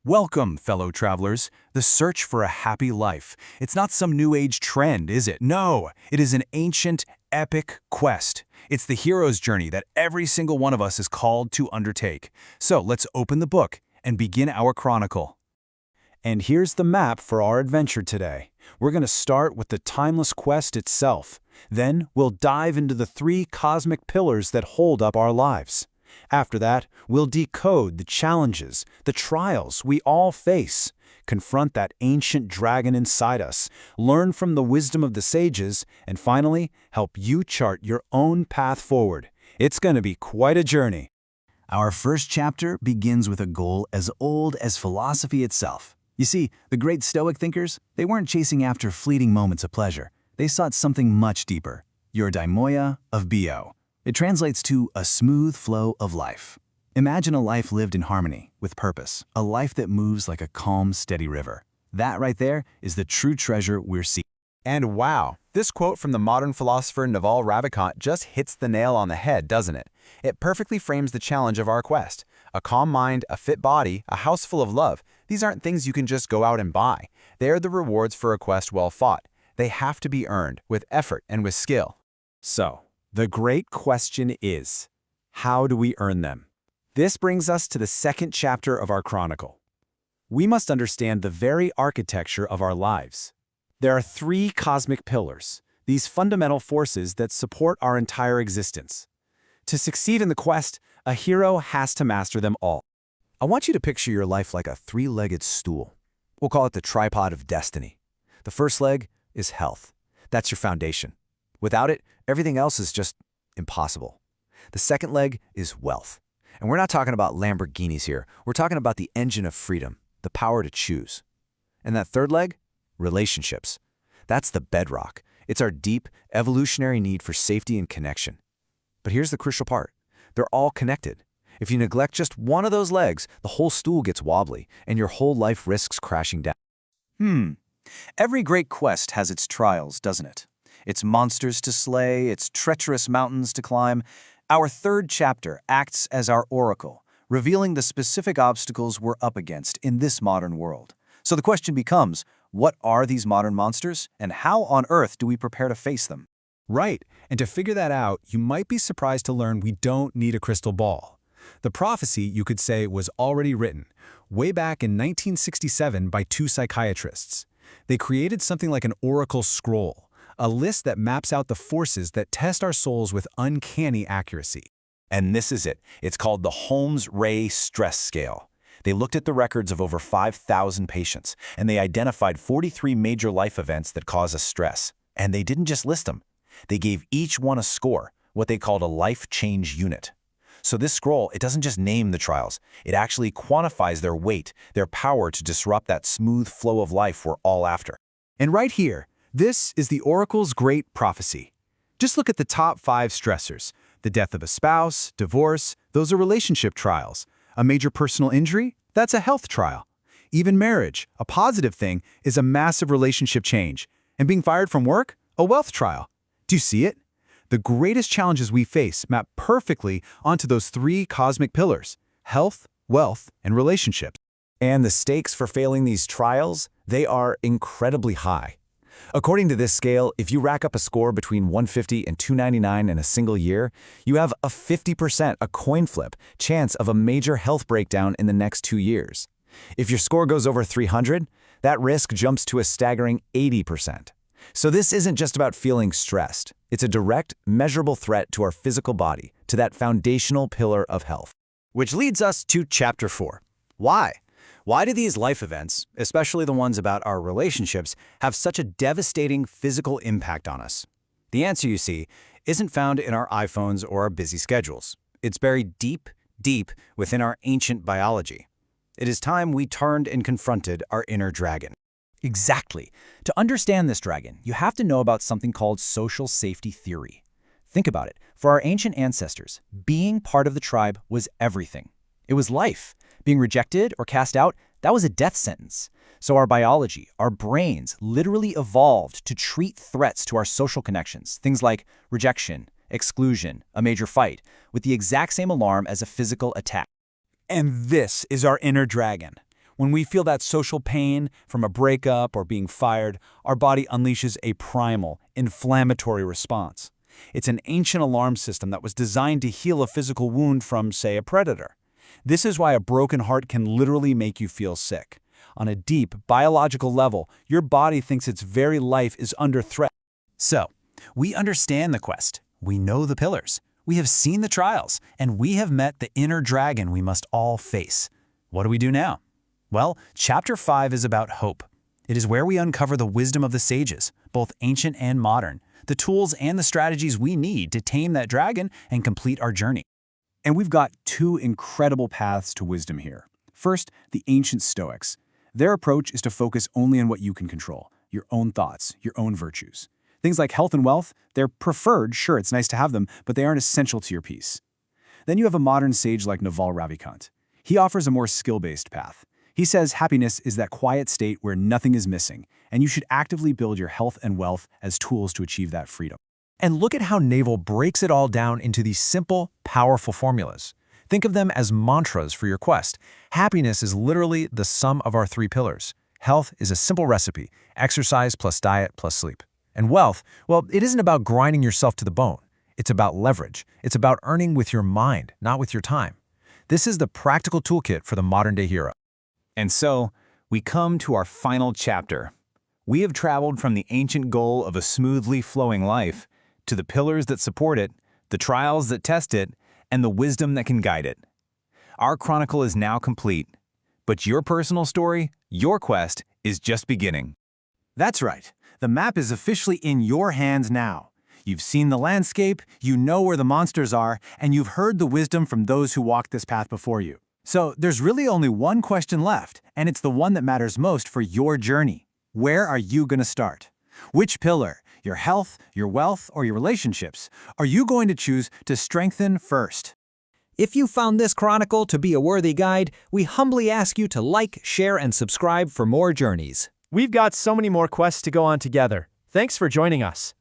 Welcome, fellow travelers. The search for a happy life. It's not some new age trend, is it? No, it is an ancient, epic quest. It's the hero's journey that every single one of us is called to undertake. So let's open the book and begin our chronicle. And here's the map for our adventure today. We're going to start with the timeless quest itself. Then we'll dive into the three cosmic pillars that hold up our lives. After that, we'll decode the challenges, the trials we all face, confront that ancient dragon inside us, learn from the wisdom of the sages, and finally, help you chart your own path forward. It's going to be quite a journey. Our first chapter begins with a goal as old as philosophy itself. You see, the great Stoic thinkers, they weren't chasing after fleeting moments of pleasure. They sought something much deeper, eudaimonia of bio. It translates to a smooth flow of life. Imagine a life lived in harmony, with purpose, a life that moves like a calm, steady river. That right there is the true treasure we're seeking. And wow, this quote from the modern philosopher Naval Ravikant just hits the nail on the head, doesn't it? It perfectly frames the challenge of our quest. A calm mind, a fit body, a house full of love. These aren't things you can just go out and buy. They are the rewards for a quest well fought. They have to be earned with effort and with skill. So, the great question is, how do we earn them? This brings us to the second chapter of our chronicle. We must understand the very architecture of our lives. There are three cosmic pillars, these fundamental forces that support our entire existence. To succeed in the quest, a hero has to master them all. I want you to picture your life like a three-legged stool. We'll call it the tripod of destiny. The first leg is health. That's your foundation. Without it, everything else is just impossible. The second leg is wealth. And we're not talking about Lamborghinis here. We're talking about the engine of freedom, the power to choose. And that third leg? Relationships. That's the bedrock. It's our deep, evolutionary need for safety and connection. But here's the crucial part. They're all connected. If you neglect just one of those legs, the whole stool gets wobbly, and your whole life risks crashing down. Every great quest has its trials, doesn't it? Its monsters to slay, its treacherous mountains to climb. Our third chapter acts as our oracle, revealing the specific obstacles we're up against in this modern world. So the question becomes, what are these modern monsters, and how on earth do we prepare to face them? Right, and to figure that out, you might be surprised to learn we don't need a crystal ball. The prophecy, you could say, was already written, way back in 1967 by two psychiatrists. They created something like an oracle scroll, a list that maps out the forces that test our souls with uncanny accuracy. And this is it. It's called the Holmes-Ray Stress Scale. They looked at the records of over 5,000 patients, and they identified 43 major life events that cause us stress. And they didn't just list them. They gave each one a score, what they called a life change unit. So this scroll, it doesn't just name the trials. It actually quantifies their weight, their power to disrupt that smooth flow of life we're all after. And right here, this is the oracle's great prophecy. Just look at the top 5 stressors. The death of a spouse, divorce, those are relationship trials. A major personal injury, that's a health trial. Even marriage, a positive thing, is a massive relationship change. And being fired from work, a wealth trial. Do you see it? The greatest challenges we face map perfectly onto those three cosmic pillars: health, wealth, and relationships. And the stakes for failing these trials, they are incredibly high. According to this scale, if you rack up a score between 150 and 299 in a single year, you have a 50%, a coin flip, chance of a major health breakdown in the next 2 years. If your score goes over 300, that risk jumps to a staggering 80%. So this isn't just about feeling stressed. It's a direct, measurable threat to our physical body, to that foundational pillar of health. Which leads us to Chapter 4. Why? Why do these life events, especially the ones about our relationships, have such a devastating physical impact on us? The answer, you see, isn't found in our iPhones or our busy schedules. It's buried deep, deep within our ancient biology. It is time we turned and confronted our inner dragon. Exactly. To understand this dragon, you have to know about something called social safety theory. Think about it. For our ancient ancestors, being part of the tribe was everything. It was life. Being rejected or cast out, that was a death sentence. So our biology, our brains, literally evolved to treat threats to our social connections, things like rejection, exclusion, a major fight, with the exact same alarm as a physical attack. And this is our inner dragon. When we feel that social pain from a breakup or being fired, our body unleashes a primal, inflammatory response. It's an ancient alarm system that was designed to heal a physical wound from, say, a predator. This is why a broken heart can literally make you feel sick. On a deep, biological level, your body thinks its very life is under threat. So, we understand the quest. We know the pillars. We have seen the trials, and we have met the inner dragon we must all face. What do we do now? Well, Chapter 5 is about hope. It is where we uncover the wisdom of the sages, both ancient and modern, the tools and the strategies we need to tame that dragon and complete our journey. And we've got two incredible paths to wisdom here. First, the ancient Stoics. Their approach is to focus only on what you can control, your own thoughts, your own virtues. Things like health and wealth, they're preferred, sure, it's nice to have them, but they aren't essential to your peace. Then you have a modern sage like Naval Ravikant. He offers a more skill-based path. He says happiness is that quiet state where nothing is missing, and you should actively build your health and wealth as tools to achieve that freedom. And look at how Naval breaks it all down into these simple, powerful formulas. Think of them as mantras for your quest. Happiness is literally the sum of our three pillars. Health is a simple recipe, exercise plus diet plus sleep. And wealth, well, it isn't about grinding yourself to the bone. It's about leverage. It's about earning with your mind, not with your time. This is the practical toolkit for the modern-day hero. And so, we come to our final chapter. We have traveled from the ancient goal of a smoothly flowing life to the pillars that support it, the trials that test it, and the wisdom that can guide it. Our chronicle is now complete, but your personal story, your quest, is just beginning. That's right. The map is officially in your hands now. You've seen the landscape, you know where the monsters are, and you've heard the wisdom from those who walked this path before you. So there's really only one question left, and it's the one that matters most for your journey. Where are you going to start? Which pillar, your health, your wealth, or your relationships, are you going to choose to strengthen first? If you found this chronicle to be a worthy guide, we humbly ask you to like, share, and subscribe for more journeys. We've got so many more quests to go on together. Thanks for joining us.